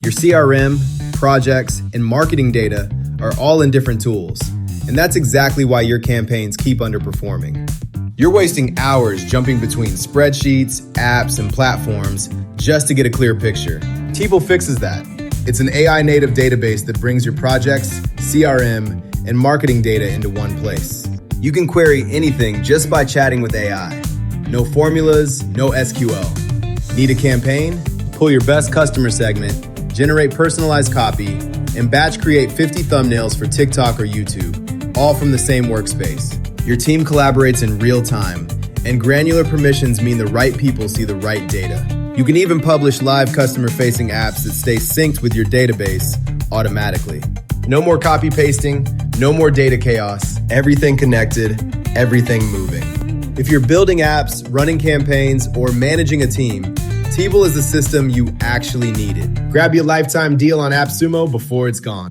Your CRM, projects, and marketing data are all in different tools. And that's exactly why your campaigns keep underperforming. You're wasting hours jumping between spreadsheets, apps, and platforms just to get a clear picture. Teable fixes that. It's an AI-native database that brings your projects, CRM, and marketing data into one place. You can query anything just by chatting with AI. No formulas, no SQL. Need a campaign? Pull your best customer segment, generate personalized copy, and batch create 50 thumbnails for TikTok or YouTube, all from the same workspace. Your team collaborates in real time, and granular permissions mean the right people see the right data. You can even publish live customer-facing apps that stay synced with your database automatically. No more copy pasting, no more data chaos, everything connected, everything moving. If you're building apps, running campaigns, or managing a team, Teable is the system you actually needed. Grab your lifetime deal on AppSumo before it's gone.